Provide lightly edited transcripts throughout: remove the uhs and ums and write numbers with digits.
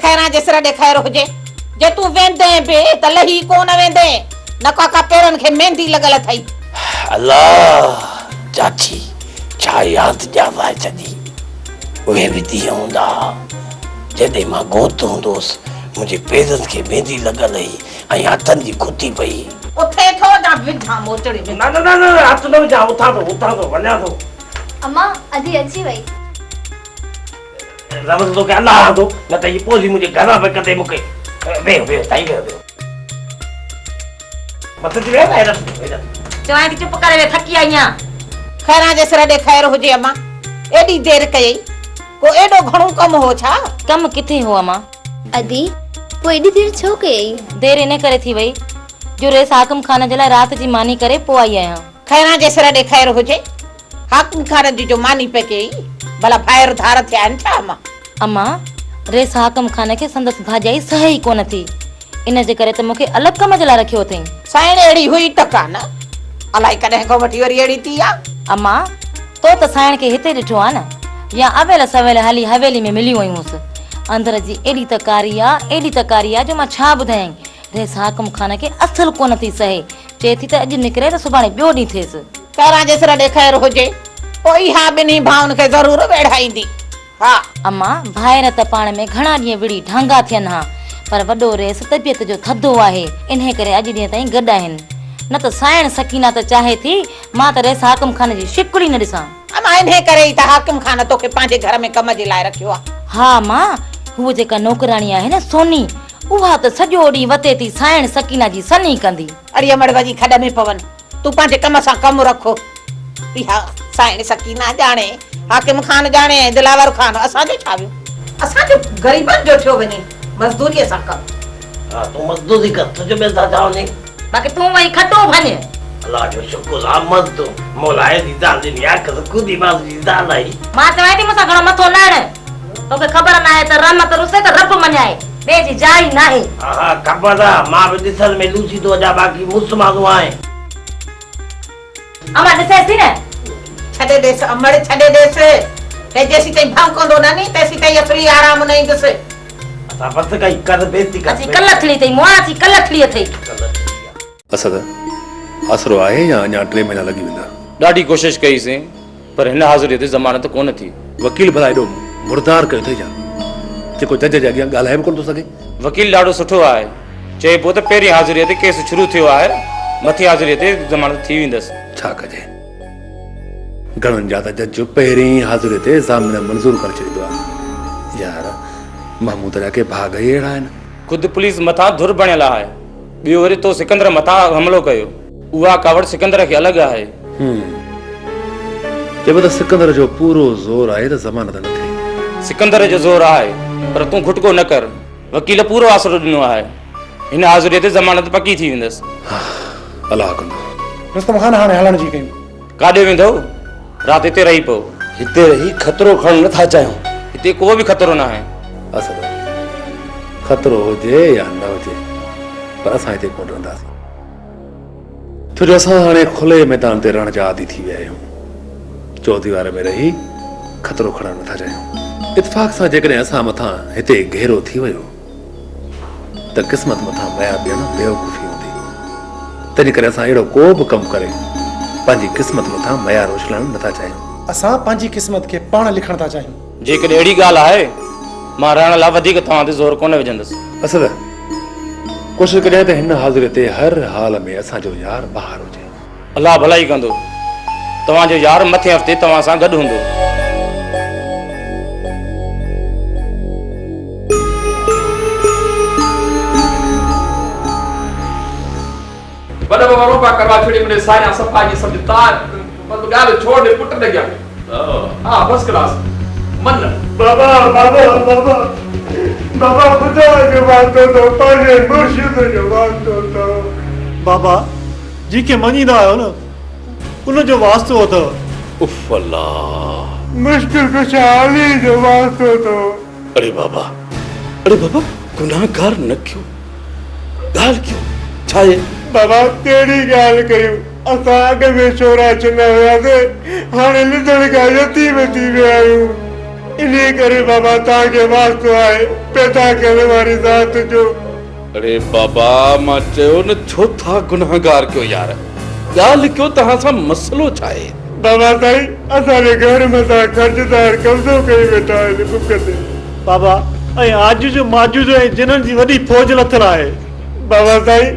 खैरा जेसरा दे खैर हो जे जे तू वेंदे बे त लही कोन वेंदे न का पेरन के मेहंदी लगल थई। अल्लाह चाची छा याद जावा जदी वे भी दी होंदा जदे मां गोत होंदोस मुझे पेरन के मेहंदी लगल है आई हाथन जी खुती पई उथे थो ना विधा मोचड़ी में ना ना ना ना हाथ न जा उठा दो वना दो अम्मा अधी अच्छी वई रमज तो के अल्लाह दो न त ये पोली मुझे घरा पे कदे मुके बे ताई बे मत जी वे चवाई चुप करे वे थकी आईया। खैरा जेसरा दे खैर हो जे अम्मा एडी देर कई को एडो घणो कम हो छा कम किथे हो अम्मा अधी वो एडी देर छो कई देर इन करे थी वई जो रेस हाकिम खान जे लाइ रात जी मानी करे पो आई आहियां। खैरा जेसरा दे खैर हो जे हाकिम खान जी जो मानी पे के भला फायर धार थिया न छा अम्मा। अम्मा रेस हाकिम खान के संदस भाजाई सही कोन थी इन जे करे त मुखे अलग कम जे लाइ रखियो थई। साइण एड़ी हुई टका न अलाई कदे को वठी वरी एड़ी थी आ। अम्मा तो त साइण के हिते ॾिठो आ न या अवेल सवेल हली हवेली में मिली वयूंस अंदर जी एडी तकारी आ जो मां छा ॿुधायई। रेस हाकिम खान के असल कोन थी सहे चे थी त अॼु निकरे त सुभाणे ॿियो ॾींहुं थिएसि। खैरा जेसरा दे खैर हो जे कोई हा बिनी भाउन के जरूर वेढ़ाईंदी। हा अम्मा भाइर त पाण में घणा ॾींहं विड़ी ढंगा थियन हा पर वॾो रेस तबियत जो थधो आहे इन्हे करे अॼु ॾींहं ताईं गॾु आहिनि न त साइण सकीना त चाहे थी मां त रेस हाकिम खान जी शिकड़ी न ॾिसां। अम्मा इन्हे करे ई त हाकिम खान तोखे पंहिंजे घर में कम जे लाइ रखियो आ। हा मां हूअ जेका नौकराणी आहे न सोनी उहा त सॼो ॾींहुं वते थी साइण सकीना जी सनी कंदी। अड़िया मड़वा जी खॾ में पवन तू पंहिंजे कम सां कम रखो। इहा साइण सकीना जाने हाकिम खान जाने दिलावर खान असांजो छा वियो असांजो गरीबन जो थियो वञे मजदूरी सां कम। हां तू मजदूरी कर तुझे में दा जाओ नहीं बाकी तू वही खटो भने अल्लाह जो शुक्र आमद तो मौलाए दी दाल दी या कर खुदी बाज दी दाल आई मां चवां थी मूंसां घणो मथो न हण तोखे ख़बर न आहे त रहमत रुसे त रब मञाए ॿिए जी जाइ न आहे। हां ख़बर आहे मां भी ॾिसल में लूसी तो जा बाकी मुसलमानो आहे अम्मा ॾिसे थी न छॾे देस अमड़ छॾे देस ते जेसी ताईं भौंकंदो न नी तेसी ताईं असली आराम न ईंदुसि। असां बस कई कर बेइज्जती कर अची कलथड़ी थई मुआ अची कलथड़ी थई। असद असरो आहे या अञा 3 महीना लगी वेंदा। ॾाढी कोशिश कईसीं पर हिन हाज़िरी ते ज़मानत कोन थी। वकील भला एॾो मुर्दार कयो अथई जा जेको जज जे अॻियां ॻाल्हाए बि कोन थो सघे। वकील ॾाढो सुठो आहे चए पियो त पहिरीं हाज़िरीअ ते केस शुरू थियो आहे मथी हाज़िरीअ ते ज़मानत थी वेंदसि। छा कजे घणनि जा त जज पहिरीं हाज़िरी ते ज़ामिन मंज़ूर करे छॾींदो आहे। यार महमूद जा के भाग ई अहिड़ा आहिनि। ख़ुदि पुलिस मथां धुर बणियल आहे ॿियो वरी तो सिकंदर मथां हमलो कयो उहा कावड़ सिकंदर खे अलॻि आहे। चइबो त सिकंदर जो पूरो ज़ोर आहे त ज़मानत न थिए। सिकंदर जो ज़ोर आहे पर तूं खुटको न कर वकील पूरो आसरो ॾिनो आहे हिन हाज़िरीअ ते ज़मानत पकी थी वेंदसि। अलाह कंदो रुस्तम खान हाणे हलण जी कयूं काॾे वेंदो राति हिते रही पओ हिते रही खतरो खणण नथा चाहियूं हिते को बि ख़तरो न आहे। असद खतरो हुजे या न हुजे पर असां हिते कोन रहंदासीं छो जो असां हाणे खुले मैदान ते रहण जा आदी थी विया आहियूं। चौदीवार में रही खतरो खणण नथा चाहियूं। इत्तेफ़ाक़ सां जेकॾहिं असां मथां हिते घेरो थी वियो त क़िस्मत मथां मया ॿियण बेवकूफ़ी हूंदी। तंहिं करे असां अहिड़ो को बि कमु करे पंहिंजी क़िस्मत मथां मया रोशलाइण नथा चाहियूं। असां पंहिंजी क़िस्मत खे पाण लिखण था चाहियूं। जेकॾहिं अहिड़ी ॻाल्हि आहे मां रहण लाइ वधीक तव्हां ते ज़ोर कोन विझंदुसि। असद कोशिशि कजांइ त हिन हाज़िरी ते हर हाल में असांजो यार ॿाहिरि हुजे। अलाह भलाई कंदो तव्हांजो यार मथे हफ़्ते तव्हां सां गॾु हूंदो। वॾा बाबा रोपा करवा छड़ी मुंहिंजे साया सफ़ाई जी सम्झ तार मतलब ॻाल्हि छोड़ ॾे पुट न ॻिया। हा बस क्लास मन बाबा बाबा बाबा बाबा खुदा जो वास्तो तो पाणे मुर्शिद जो वास्तो तो बाबा जी के मञीदा आहियो न उन जो वास्तो अथव। उफ अल्लाह मुश्किल खुशहाली जो वास्तो तो। अरे बाबा गुनाहगार न क्यों गाल क्यों छाए बाबा केड़ी गाल कयूं असां अॻ में छोरा चुना हुआसीं हाणे लिदड़ खां यतीम थी विया आहियूं। इन्हीं करे बाबा ताके वास्तो आए पैदा करे वारी ज़ात जो। अरे बाबा मां चयो न छो था गुनाहगार कयो यार ॻाल्हि कयो तव्हां सां मसलो छा आहे? बाबा साईं असांजे घर में ता कर्जदार कब्ज़ो कई वेठा आहिनि बुख ते। बाबा ऐं आजूज माजूज ऐं जिन्हनि जी वॾी फौज लथल आहे। बाबा साईं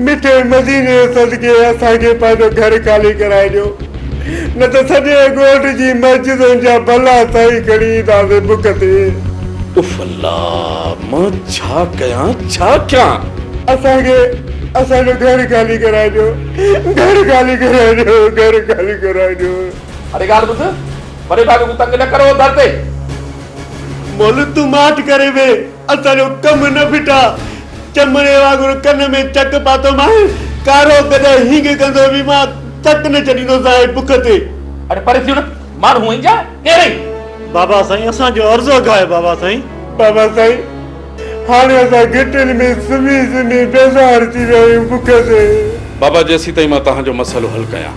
मिठे मदीने सदके असांखे पंहिंजो घर खाली कराए ॾियो न त सॼे ॻोठ जी मस्जिदुनि जा भला सही खणी ईंदासीं बुख ते। उफ अल्लाह मां छा कयां असांखे असांजो घर खाली कराए ॾियो घर खाली कराए ॾियो घर खाली कराए ॾियो। अरे ॻाल्हि ॿुध वॾे भाउ खे तंग न करो दर ते। मोल तूं माठ करे वे असांजो कमु न फिटा चमड़े वांगुरु कन में चक पातो मां कारो कॾहिं हींग कंदो बि मां चक न छॾींदो साहिब बुख ते। अरे परे थियो न माण्हू ईंजा केरई। बाबा साईं असांजो अर्ज़ो खाए बाबा साईं। बाबा साईं हाणे असां गिटिन में सुम्ही सुम्ही बेज़ार थी विया आहियूं बुख ते। बाबा जेसीं ताईं मां तव्हांजो मसइलो हल कयां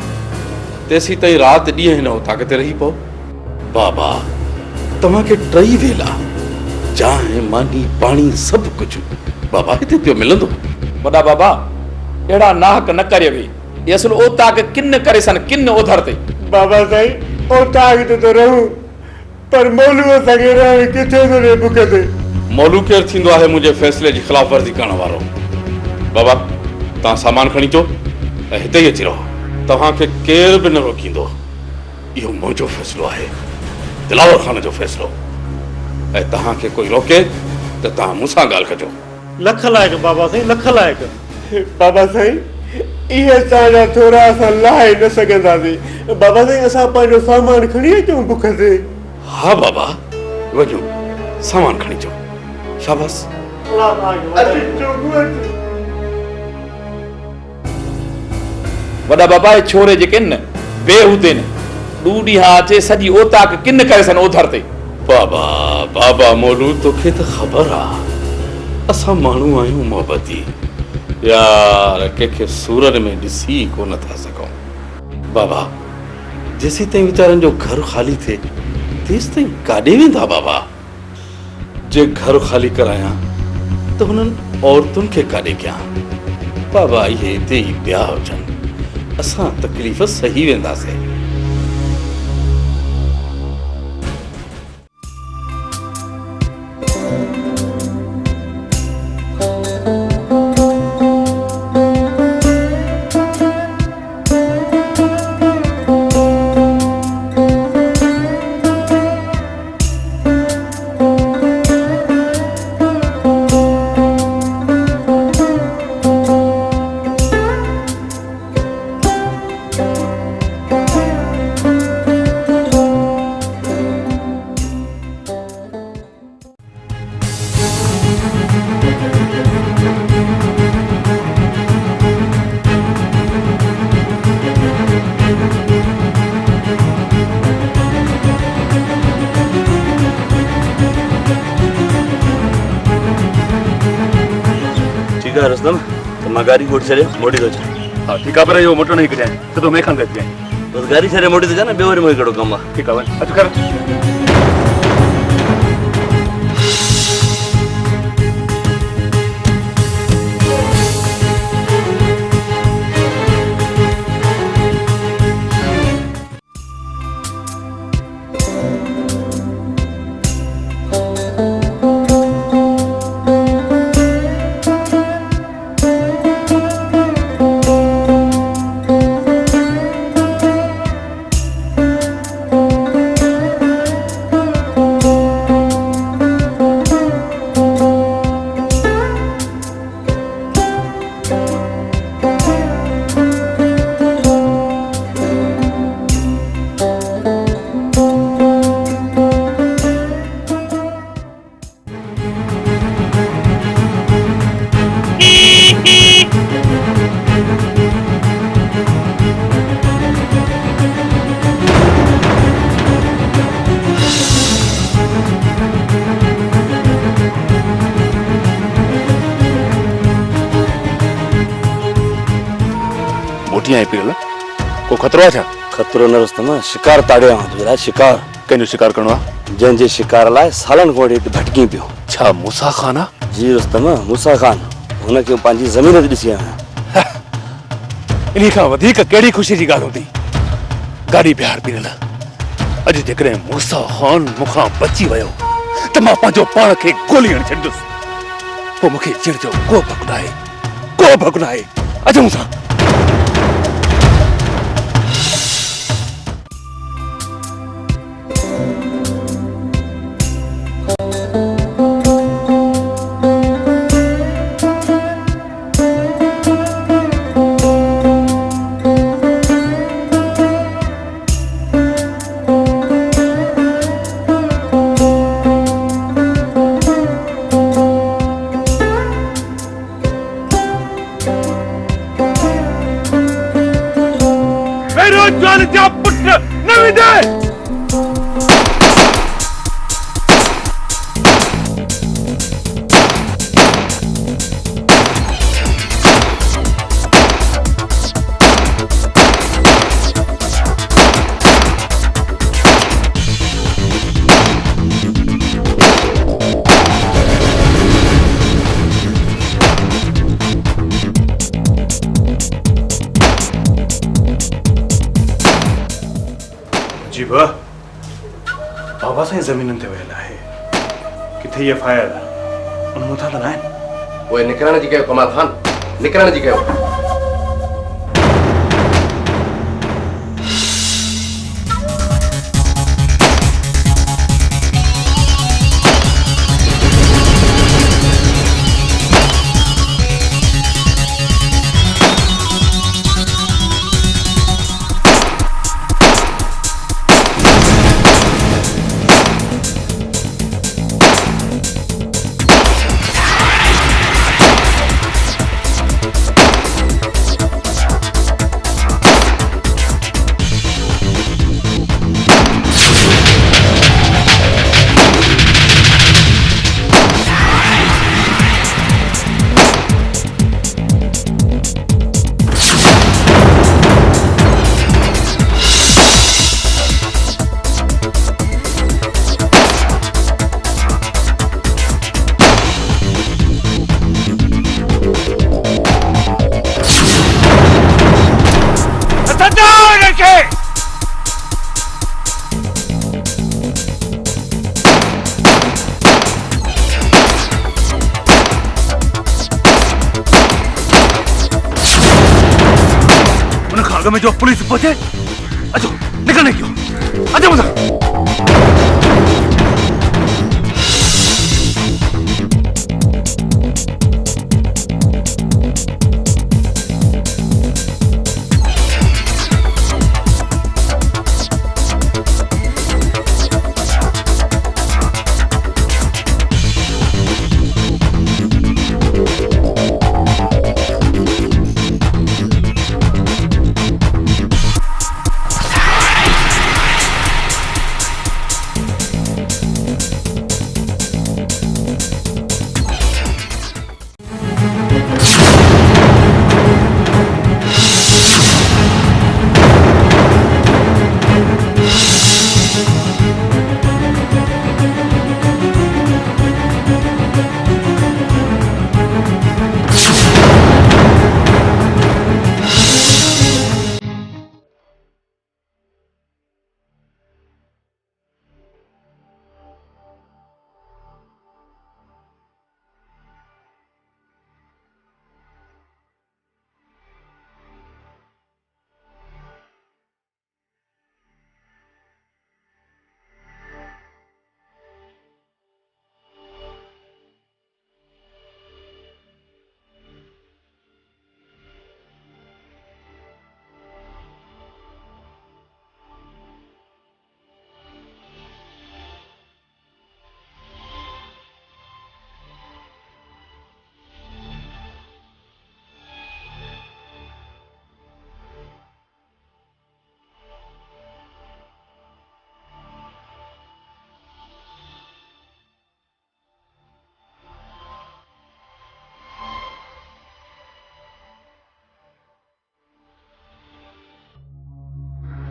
तेसीं ताईं राति ॾींहं हिन उताक ते रही पओ। बाबा तव्हांखे टई वेला चांहि मानी पाणी सभु कुझु बाबा हिते पियो मिलंदो। वॾा बाबा अहिड़ा नाहक न करे वे ये असल ओताक किन करे सन किन ओधर ते। बाबा साईं ओताक ते तो रहूं पर मौलू असांखे रहण किथे थो ॾे बुख ते। मौलू केरु थींदो आहे मुंहिंजे फ़ैसिले जी ख़िलाफ़ वर्ज़ी करण वारो। बाबा तव्हां सामान खणी अचो ऐं हिते ई अची रहो तव्हांखे केरु बि न रोकींदो। इहो मुंहिंजो फ़ैसिलो आहे दिलावर ख़ान जो फ़ैसिलो ऐं तव्हांखे कोई रोके त तव्हां मूंसां ॻाल्हि कजो। लख लाइक़ बाबा साईं लख लाइक़। बाबा साईं इहे असांजा थोरा असां लाहे न सघंदासीं। बाबा साईं असां पंहिंजो सामान खणी अचूं बुख ते। हा बाबा वञो सामान खणी अचो शाबाश। वॾा बाबा ये छोरे जेके न बेहूदे न ॾू ॾींहं अचे सॼी ओताक किन करे सन ओधर ते। बाबा बाबा मोलू तोखे त ख़बर आहे असां माण्हू आहियूं मोहबती यार कंहिंखे सूरत में ॾिसी कोन था सघूं। बाबा जेसीं ताईं वीचारनि जो घर ख़ाली थिए तेसि ताईं काॾे वेंदा बाबा? जे घर ख़ाली करायां त हुननि औरतुनि खे काॾे कयां? बाबा इहे हिते ई पिया हुजनि असां तकलीफ़ सही वेंदासीं। रस्तम तो मैं गाड़ी गोट छड़े मोड़ी तो जा। हां ठीक है पर यो मोटो नहीं करे तो मैं खान करते हैं बस गाड़ी छड़े मोड़ी तो जाना बेवरी मोई करो कम ठीक है अच्छा कर। मोटी आई पिघल को खतरो है? खतरो न रस्तम शिकार ताड़िया तुझा शिकार कंहिंजो शिकार करणो आहे? जंहिंजे शिकार लाइ सालनि खां वठी भटकी पियो। छा मूसा खान आहे? जी रुस्तम, मूसा खान। हुनखे पंहिंजी ज़मीन ते ॾिसी आहियां। इन खां वधीक कहिड़ी ख़ुशी जी ॻाल्हि हूंदी? गाॾी बिहार पीरल। अॼु जेकॾहिं मूसा खान मूंखां बची वियो त मां पंहिंजो पाण खे गोली हणी छॾींदुसि। पोइ मूंखे चिड़ जो को भक न आहे, को भक न आहे। अचूं सां। बाबा साईं ज़मीन ते वियल आहे। किथे ये फायर उन मथां त न आहिनि? उहे निकिरण जी कयो कमाल खान, निकिरण जी कयो। में जो पुलिस पहुंचे, अचो निकलने क्यों? अचो मुझे।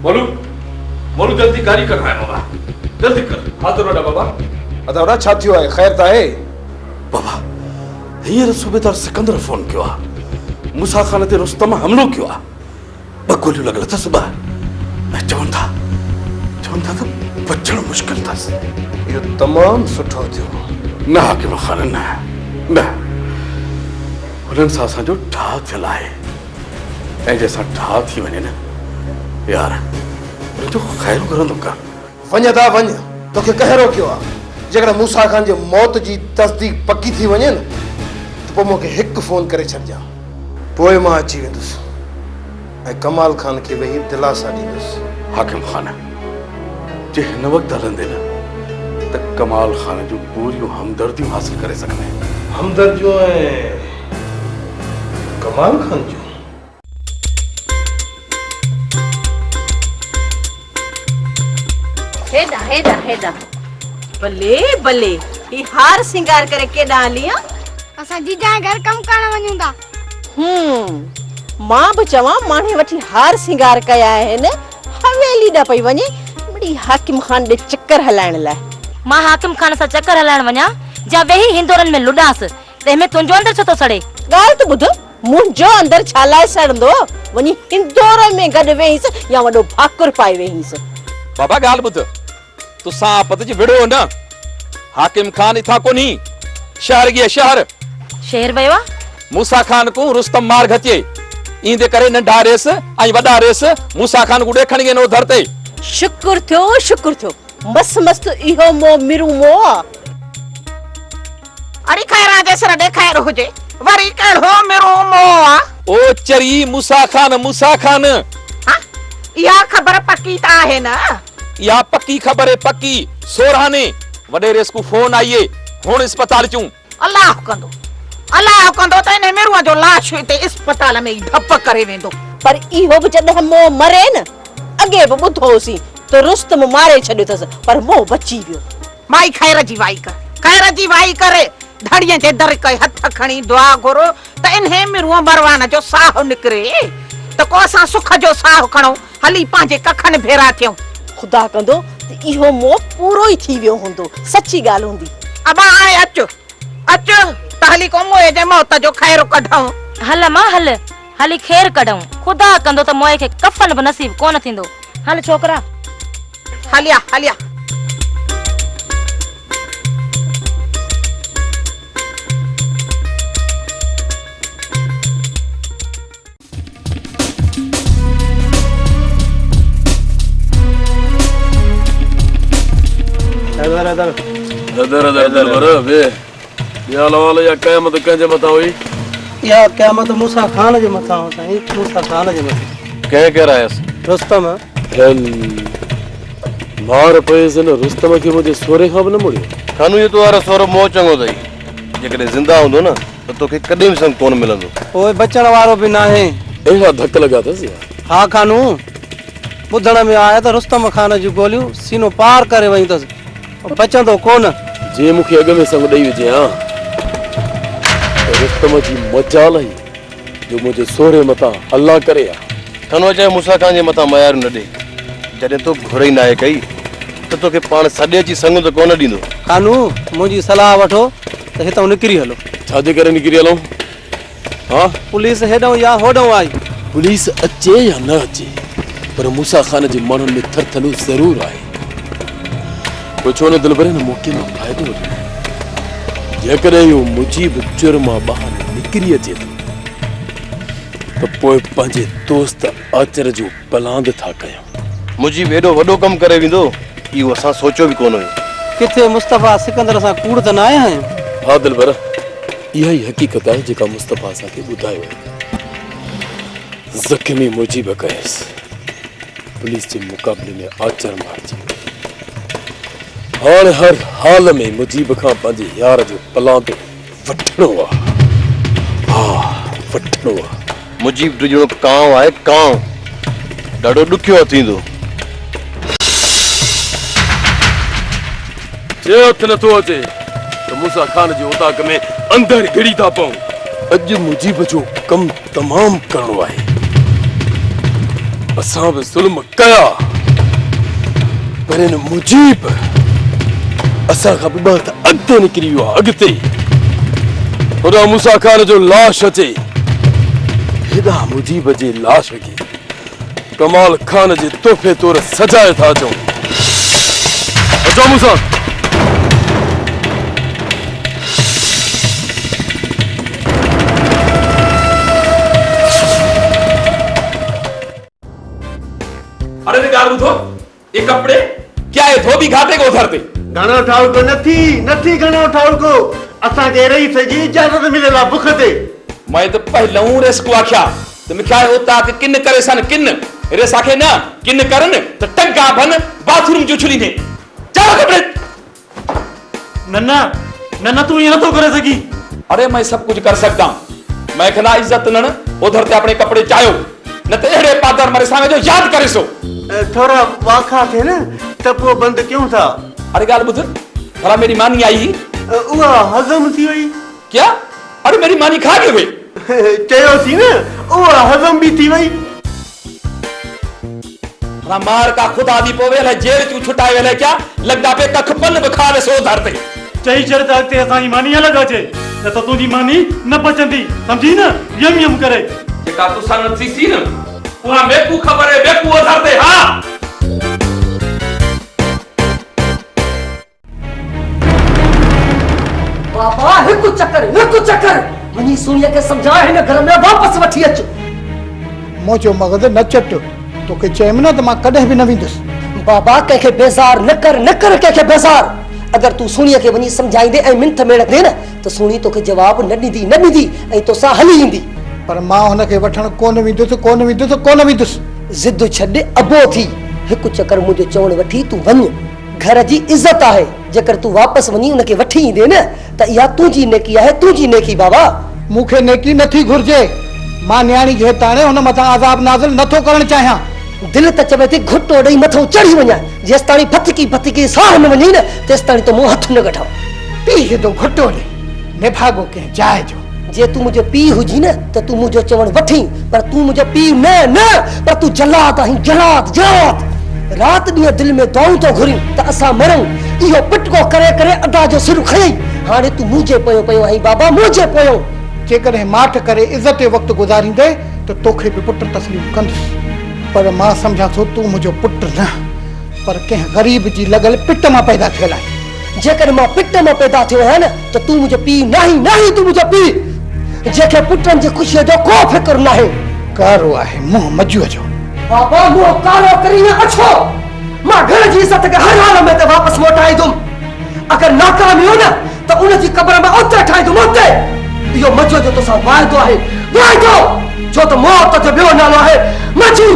बोलू बोलू जल्दी गाड़ी करना है बाबा। जल्दी कर। हाथ वॾा बाबा। अदा छा थियो आहे? ख़ैर त आहे? बाबा हींअर सूबेदार सिकंदर फोन कयो आहे। मूसा खान ते रुस्तम हमलो कयो आहे। 2 गोलियूं लॻल अथसि ॿाहिरि ऐं चवनि था त बचणु मुश्किल अथसि। इहो तमामु सुठो थियो। न हाकिम खान न हुननि सां असांजो ठाह थियल आहे ऐं जंहिंसां ठाह थी वञे न यार हुनजो ख़ैरु करंदो कर। वञ था वञ, तोखे कहरो कयो आहे। जेकॾहिं मूसा खान जे मौत जी तस्दीक पकी थी वञे न त पोइ मूंखे हिकु फोन करे छॾिजां, पोइ मां अची वेंदुसि ऐं कमाल खान खे वेही दिलासा ॾींदुसि। हाकिम खान जे हिन वक़्तु हलंदे न त कमाल खान जूं पूरियूं हमदर्दियूं हासिल करे सघंदा आहिनि। हमदर्दियूं ऐं कमाल खान जूं? हेॾा हेॾा हेॾा भले भले ही हार सिंगार करे केॾा हली आ? असां जीजा घर कम करण वञूं था। मां बि चवां माणे वठी हार सिंगार कया आहिनि, हवेली ॾा पई वञे बड़ी हाकिम खान ॾे चक्कर हलाइण लाइ। मां हाकिम खान सां चक्कर हलाइण वञा जा वेही हिंदोरनि में लुॾांसि तंहिंमें तुंहिंजो अंदर छो थो सड़े? ॻाल्हि त ॿुध, मुंहिंजो अंदर छा लाइ सड़ंदो? वञी हिंदोर में गॾु वेहीसि या वॾो भाकुर पाए वेहीसि। बाबा ॻाल्हि ॿुध, तूं सांपत जी विड़ो न। हाकिम खान इथां कोन्ही, शहर गे शहर वियो आहे। मूसा खान को रुस्तम मार घचे ईंदे करे नंढा रेस ऐं वॾा रेस मूसा खान को ॾेखण गे नो धरते। शुक्र थियो मस्त मस्त इहो मो मिरू मो। अरे खैरा जे सर ॾे खैर हुजे वरी कहिड़ो मिरू मो आ? ओ चरी मूसा खान इहा ख़बर पक्की त आहे न? या पक्की खबर है पक्की। सोरहाने वडे रेस को फोन आइए हुन अस्पताल चूं। अल्लाह कंदो त इन मेरुआ जो लाश हिते अस्पताल में ढप करे वेंदो। पर इहो बि जॾहिं मो मरे न, अॻे बि ॿुधोसीं त रुस्तम मारे छॾियो अथसि पर मो बची वियो। माई खैर जी वाई करे धड़ीअ जे दर कई हथ खणी दुआ घुरो त इन्हे मेरुआ मरवान जो साह निकिरे त को असां सुख जो साह खणो हली पंहिंजे कखन भेरा थियूं। खुदा कंदो त इहो मो पूरो ई थी वियो हूंदो, सची ॻाल्हि हूंदी। अब हाणे अच त हली को मोए जे मौत जो खैर कढूं। हल मां हली खैर कढूं। खुदा कंदो त मोए खे कफन बि नसीब कोन थींदो। हल छोकरा हलिया या क़यामत कंहिंजे मथां हुई? या क़यामत मूसा खान जे मथां हो साईं, मूसा खान जे मथां। कंहिं करायसि? रुस्तम। मार पयसि न रुस्तम खे मुंहिंजे सोरे खां बि न मुड़ियो। खानू ये तो वारो सोरो मोह चङो अथई, जेकॾहिं ज़िंदा हूंदो न त तोखे कॾहिं बि संग कोन मिलंदो। पोइ बचण वारो बि नाहे। अहिड़ा धक लॻा अथसि यार। हा खानू, ॿुधण में आया त रुस्तम खान जूं गोलियूं सीनो पार करे वयूं अथसि, बचंदो कोन। जे मूंखे अॻ में संग ॾेई विझे हा रुस्तम जी मचाल ई जो मुंहिंजे सोरे मथां अल्लाह करे आहे। खानो चाहे मूसा खान जे मथां मयार न ॾे, जॾहिं तो घुर ई नाहे कई त तोखे पाण सॾे अची संग त कोन ॾींदो। खानू मुंहिंजी सलाह वठो त हितां निकिरी हलो। छाजे करे निकिरी हलूं? हा पुलिस हेॾो या होॾो आई। पुलिस अचे या न अचे पर मूसा खान जे माण्हुनि में थरथलू ज़रूर आहे। पुछो न दिलबरे न मौके मां फ़ाइदो वठो। जेकॾहिं इहो मुजीब जुर्म मां ॿाहिरि निकिरी अचे थो त पोइ पंहिंजे दोस्त आचर जो बलांद था कयूं। मुजीब एॾो वॾो कमु करे वेंदो इहो असां सोचियो बि कोन हुयो। किथे मुस्तफ़ा सिकंदर सां कूड़ त न आया आहियूं? हा दिलबर, इहा ई हक़ीक़त आहे जेका मुस्तफ़ा असांखे ॿुधायो आहे। ज़ख़्मी मुजीब कयसि, पुलिस जे मुक़ाबले में आचर मारिजी। हाणे हर हाल में मुजीब खां पंहिंजे यार जो पलांदो वठणो आहे। हा वठणो आहे। मुजीब ॼणो कांव आहे, कांव ॾाढो ॾुखियो थींदो। जे हथ नथो अचे त मूसा खान जी उताक में अंदर घिड़ी था पऊं। अॼु मुजीब जो कमु तमामु करणो आहे। असां बि ज़ुल्म कया पर हिन मुजीब असां खां बि ॿ त अॻिते निकिरी वियो आहे अॻिते होॾां मूसा खान जो लाश अचे हेॾा मुजीब जे लाश खे कमाल खान जे तोहफ़े तौर सजाए था अचूं अचो मूसा अरे ने गाल ॿुधो ये कपड़े क्या है धोबी घाटे को उधरते घणो ठाउको नथी घणो ठाउको असांखे रईस जी इजाज़त मिलियल आहे बुख ते मैं तो पहले रेस को आख्या तो मैं क्या होता कि किन करे सन किन रेस आखे ना किन करन तो टंगा बन बाथरूम जो छुरी ने चलो कपड़े नन्ना नन्ना तू ये तो करे सकी अरे मैं सब कुछ कर सकता हूं मैं खना इज्जत न उधर ते अपने कपड़े चायो न तो एड़े पादर मारे सामने जो याद करे सो थोड़ा वाखा थे ना तब वो बंद क्यों था अरे गाल बुध भला मेरी मानी आई वो हजम थी वही क्या अरे मेरी मानी खा गई वे चयो थी ना वो हजम भी थी वही मार का खुदा दी पोवे ले जेल तू छुटाए वेले क्या लगदा पे कख पन बखावे सो धरते चई चढ़ ताकते असांजी मानी अलग अचे न तो तुझी मानी न पचंदी समझी ना यम यम करे जेका तू सन सी न उहा मेकू खबर है मेकू धरते हां बाबा हिकु चक्कर वनी सुनिया के समझाए हिन घर में वापस वठी अच मोचो मगज न चट तोखे चयम न त मां कॾहिं बि न वेंदुसि बाबा कंहिंखे बेज़ार न कर कंहिंखे बेज़ार अगर तू सुनिया के वनी समझाईंदे ऐं मिंथ मेड़ दे न त सुनी तोखे जवाब न ॾींदी ऐं तोसां हली ईंदी पर मां हुनखे वठण कोन वेंदुसि ज़िद छॾ अबो थी हिकु चक्कर मुंहिंजो चवण वठी तू वञ घर जी इज्जत आहे जेकर तू वापस वञी उनखे वठी ईंदे न त इहा तुंहिंजी नेकी आहे तुंहिंजी नेकी बाबा मूंखे नेकी नथी घुर्जे मां न्याणी खे ताणे हुन मथां आज़ाब नाज़िल नथो करणु चाहियां दिल त चवे थी घुटो ॾेई मथां चढ़ी वञा जेसि ताणी फतकी साह न वञे न तेसि ताणी तो मूं हथ न गठां पीउ खे तो घुटो ॾे निभागो कंहिं जाइ जो जे तू मुंहिंजो पीउ हुजी न त तू मुंहिंजो चवण वठी पर तू मुंहिंजो पीउ न पर तू जलाद आहीं जलाद रात ॾींहुं दिल में दुआऊं तो घुरी त असां मरूं इहो पिटको करे अदा जो सिर खई हाणे तू मुंहिंजे पयो आहीं बाबा मुंहिंजे पयो जेकॾहिं माठ करे इज़त वक़्तु गुज़ारींदे त तोखे बि पुट तस्लीम कंदुसि पर मां सम्झां थो तूं मुंहिंजो पुट न पर कंहिं ग़रीब जी लॻल पिट मां पैदा थियल आहीं जेकर मां पिट मां पैदा थियो आहियां न त तू मुंहिंजो पीउ नाही तू मुंहिंजो पीउ जंहिंखे पुटनि जी ख़ुशीअ जो को फ़िक्र न आहे कारो आहे मुंहुं मजुअ जो बाबा मुंहुं कारो करी न अछो मां घर जी इज़त खे हर हाल में त वापसि मोटाईंदुमि अगर नाकाम हो न त उन जी क़बर में उते ठाहींदुमि उते इहो मजो जो तोसां वाइदो आहे छो त मौत जो ॿियो नालो आहे मजी